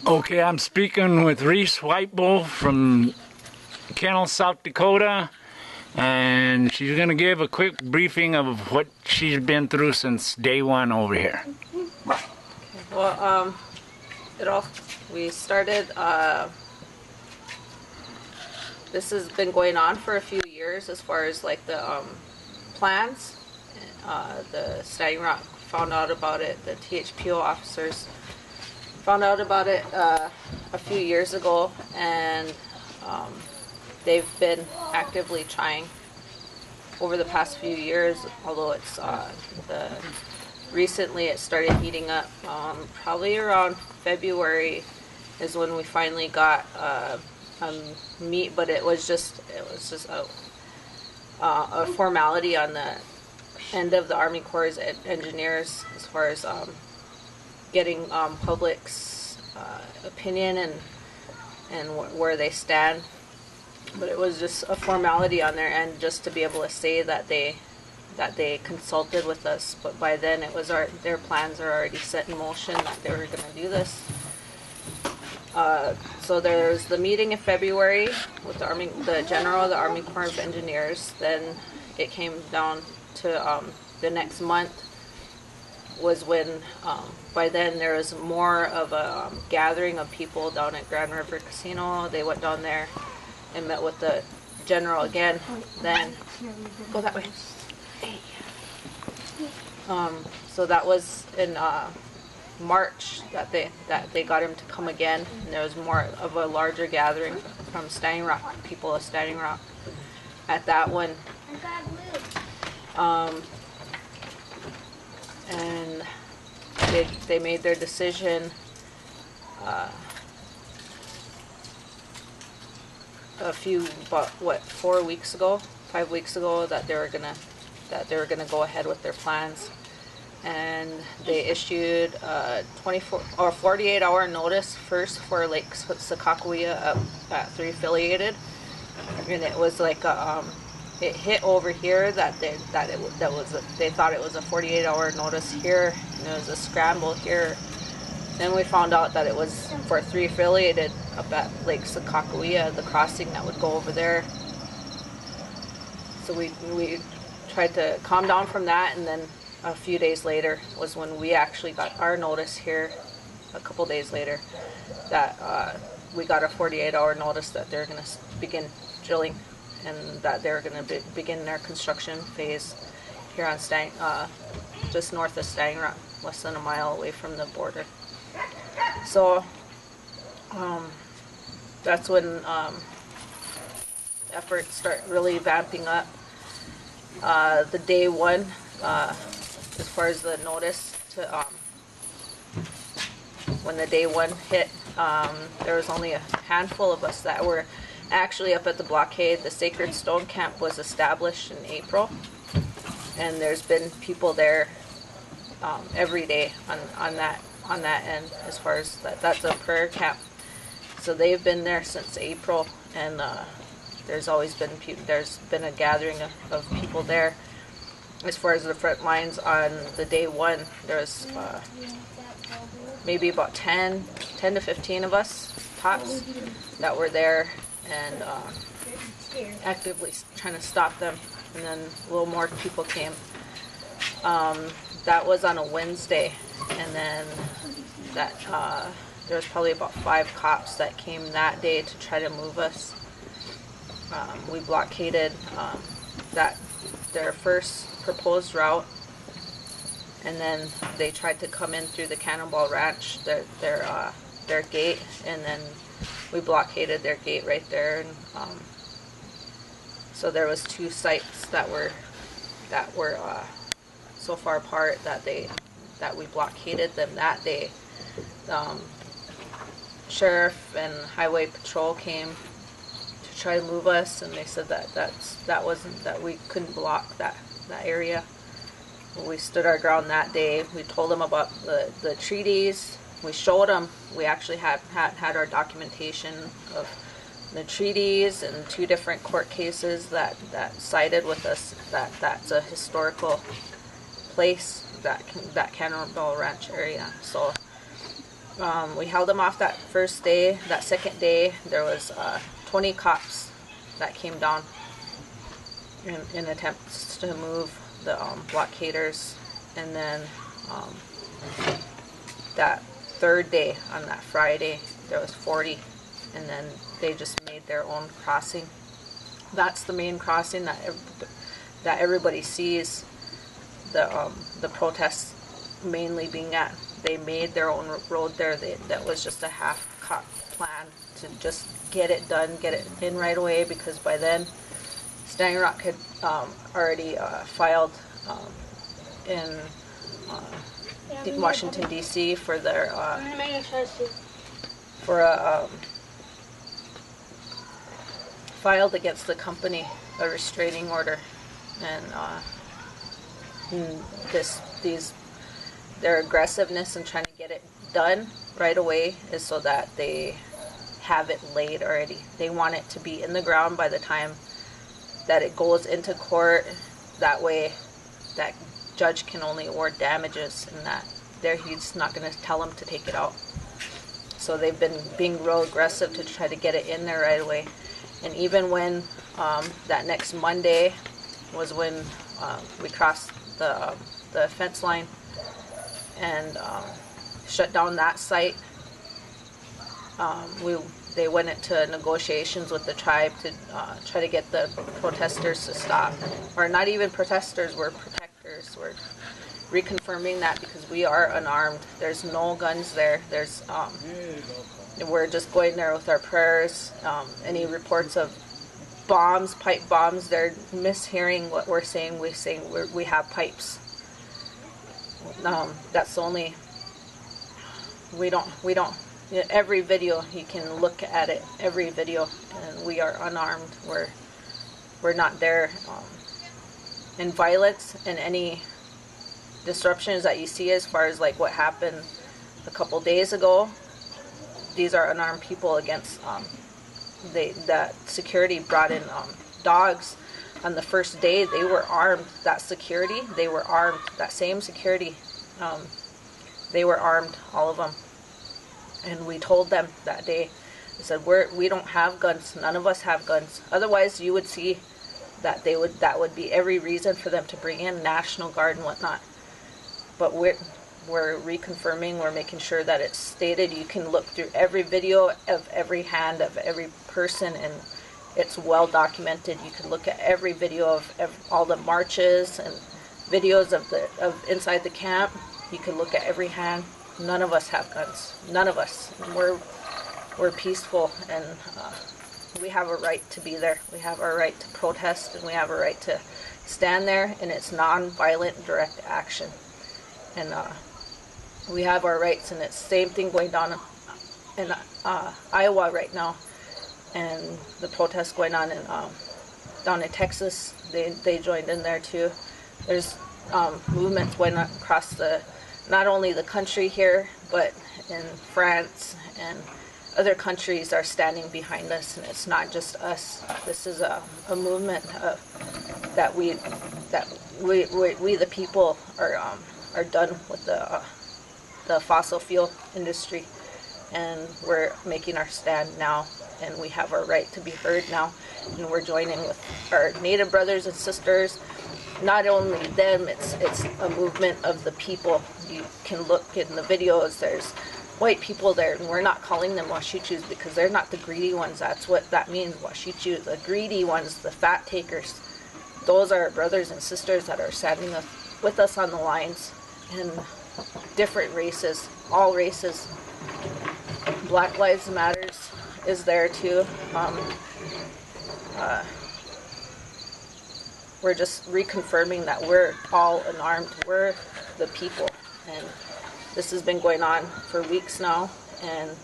Okay, I'm speaking with Reese Whitebull from Kennel, South Dakota, and she's going to give a quick briefing of what she's been through since day one over here. Well, we started, this has been going on for a few years as far as like the plans. The Standing Rock found out about it, the THPO officers found out about it a few years ago, and they've been actively trying over the past few years, although it's recently it started heating up. Probably around February is when we finally got a meet, but it was just a formality on the end of the Army Corps' engineers as far as getting public's opinion and where they stand. But it was just a formality on their end, just to be able to say that they consulted with us. But by then it was their plans are already set in motion that they were going to do this. So there's the meeting in February with the General of the Army Corps of Engineers. Then it came down to the next month was when by then there was more of a gathering of people down at Grand River Casino. They went down there and met with the general again. Then go that way. So that was in March that they got him to come again, and there was more of a larger gathering from Standing Rock, people of Standing Rock at that one. And they made their decision about 5 weeks ago that they were gonna go ahead with their plans, and they issued a 24 or 48-hour notice first for Lake Sakakawea at 3 affiliated, and it was like it hit over here that they thought it was a 48-hour notice here, and it was a scramble here. Then we found out that it was for 3 affiliated up at Lake Sakakawea, the crossing that would go over there. So we tried to calm down from that, and then a few days later was when we actually got our notice here. A couple days later, that we got a 48-hour notice that they're going to begin drilling, and that they're going to begin their construction phase here on just north of Standing Rock, less than a mile away from the border. So that's when efforts start really vamping up. The day one, as far as the notice to when the day one hit, there was only a handful of us that were actually up at the blockade. The Sacred Stone Camp was established in April, and there's been people there every day on that end, as far as that's a prayer camp. So they've been there since April, and there's been a gathering of people there. As far as the front lines on the day one, there's maybe about 10 to 15 of us tops that were there and actively trying to stop them, and then a little more people came. That was on a Wednesday, and then there was probably about 5 cops that came that day to try to move us. We blockaded their first proposed route, and then they tried to come in through the Cannonball Ranch, their gate, and then we blockaded their gate right there. And so there was 2 sites that were so far apart that we blockaded them that day. Sheriff and Highway Patrol came to try to move us, and they said that we couldn't block that area. We stood our ground that day. We told them about the treaties. We showed them. We actually had our documentation of the treaties and 2 different court cases that sided with us that that's a historical place, that Cannonball Ranch area. So We held them off that first day. That second day, there was 20 cops that came down in attempts to move the blockaders. And then that third day, on that Friday, there was 40. And then they just made their own crossing. That's the main crossing that everybody sees the protests mainly being at. They made their own road there. That was just a half-cut plan to just get it done, get it in right away, because by then Standing Rock had already filed in Washington, D.C. for their filed against the company a restraining order, and their aggressiveness in trying to get it done right away is so that they have it laid already. They want it to be in the ground by the time that it goes into court. That way that judge can only award damages, and that he's not going to tell them to take it out. So they've been being real aggressive to try to get it in there right away. And even when that next Monday was when we crossed the fence line and shut down that site, they went into negotiations with the tribe to try to get the protesters to stop. Or not even protesters, we're protectors. We're reconfirming that because we are unarmed. There's no guns there. We're just going there with our prayers. Any reports of bombs, pipe bombs, they're mishearing what we're saying. We're saying we have pipes. That's the only. We don't. Every video, you can look at it. Every video, and we are unarmed. We're not there. In violence and any disruptions that you see, as far as like what happened a couple days ago, these are unarmed people against. That security brought in dogs. On the first day, they were armed. That security, they were armed. That same security, they were armed, all of them. And we told them that day, I said, we don't have guns. None of us have guns. Otherwise, you would see that that would be every reason for them to bring in National Guard and whatnot. But we're reconfirming, we're making sure that it's stated. You can look through every video of every hand of every person, and it's well documented. You can look at every video of all the marches and videos of inside the camp. You can look at every hand. None of us have guns. None of us. We're peaceful, and we have a right to be there. We have our right to protest, and we have a right to stand there, and it's non-violent direct action. And we have our rights, and it's the same thing going on in Iowa right now, and the protests going on in down in Texas. They joined in there too. There's movements going on across not only the country here, but in France and other countries are standing behind us, and it's not just us. This is a movement that we the people are done with the fossil fuel industry, and we're making our stand now, and we have our right to be heard now, and we're joining with our Native brothers and sisters. Not only them, it's a movement of the people. You can look in the videos, there's white people there, and we're not calling them Washichus because they're not the greedy ones. That's what that means, Washichu. The greedy ones, the fat takers, those are our brothers and sisters that are standing with us on the lines, and different races, all races. Black Lives Matters is there too. We're just reconfirming that we're all unarmed. We're the people, and this has been going on for weeks now. And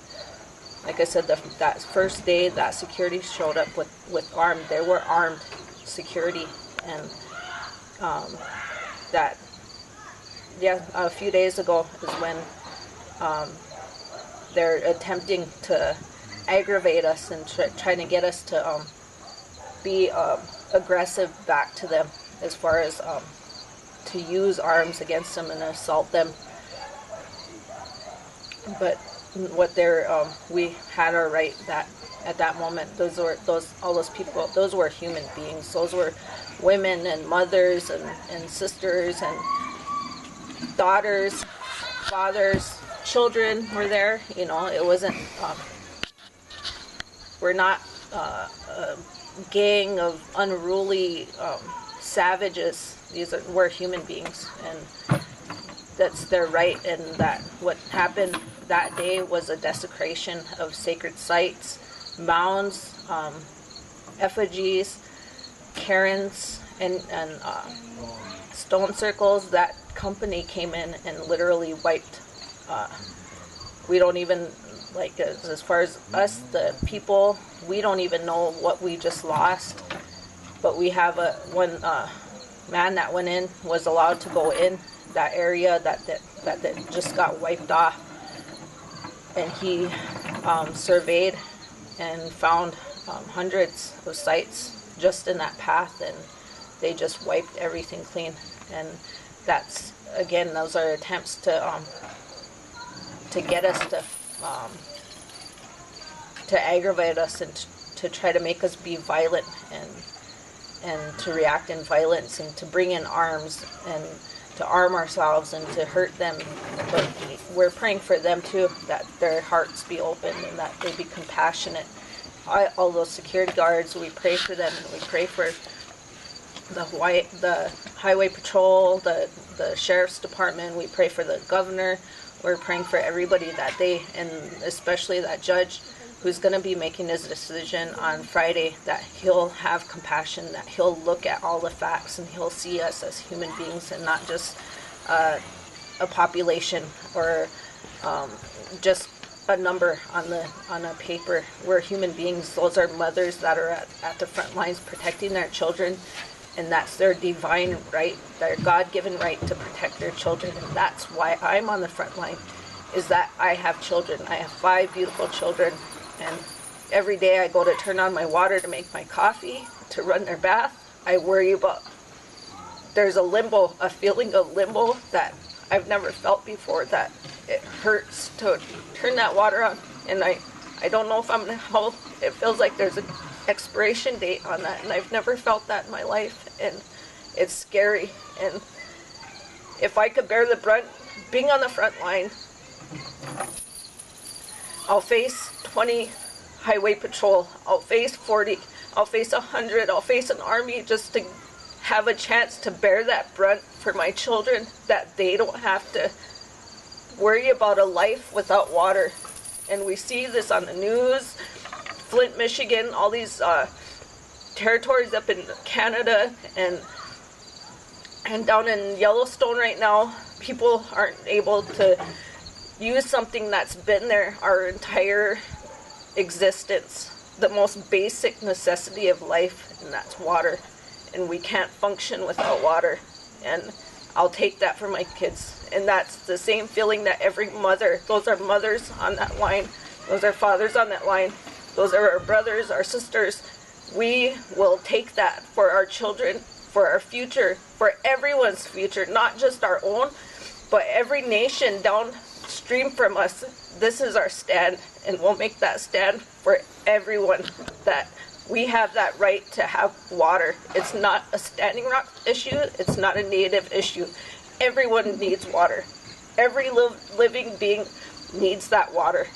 like I said, that first day that security showed up with armed, they were armed security, and a few days ago is when they're attempting to aggravate us and trying to get us to be aggressive back to them, as far as to use arms against them and assault them. But what we had our right that at that moment. All those people, those were human beings. Those were women and mothers and sisters and daughters, fathers, children were there. You know, it wasn't, we're not a gang of unruly savages. We're human beings, and that's their right. And that what happened that day was a desecration of sacred sites, mounds, effigies, cairns, and stone circles. That company came in and literally wiped. We don't even, like, as far as us, the people, we don't even know what we just lost. But we have one man that went in was allowed to go in that area that just got wiped off, and he surveyed and found hundreds of sites just in that path, and they just wiped everything clean. And that's, again, those are attempts to get us to aggravate us and to try to make us be violent and to react in violence and to bring in arms and to arm ourselves and to hurt them. But we're praying for them too, that their hearts be open and that they be compassionate. All those security guards, we pray for them, and we pray for the highway patrol, the sheriff's department. We pray for the governor. We're praying for everybody that day, and especially that judge who's going to be making his decision on Friday, that he'll have compassion, that he'll look at all the facts, and he'll see us as human beings and not just a population or just a number on a paper. We're human beings. Those are mothers that are at the front lines protecting their children, and that's their divine right, their God-given right to protect their children. And that's why I'm on the front line, is that I have children. I have 5 beautiful children, and every day I go to turn on my water to make my coffee, to run their bath. I worry about, there's a feeling of limbo that I've never felt before, that it hurts to turn that water on, and I don't know if I'm going to help. It feels like there's an expiration date on that, and I've never felt that in my life, and it's scary. And if I could bear the brunt, being on the front line, I'll face 20 highway patrol, I'll face 40, I'll face 100, I'll face an army just to have a chance to bear that brunt for my children, that they don't have to worry about a life without water. And we see this on the news, Flint, Michigan, all these territories up in Canada and down in Yellowstone right now, people aren't able to use something that's been there our entire existence, the most basic necessity of life, and that's water. And we can't function without water. And I'll take that for my kids. And that's the same feeling that every mother, those are mothers on that line, those are fathers on that line, those are our brothers, our sisters. We will take that for our children, for our future, for everyone's future, not just our own, but every nation downstream from us. This is our stand, and we'll make that stand for everyone, that we have that right to have water. It's not a Standing Rock issue. It's not a Native issue. Everyone needs water. Every living being needs that water.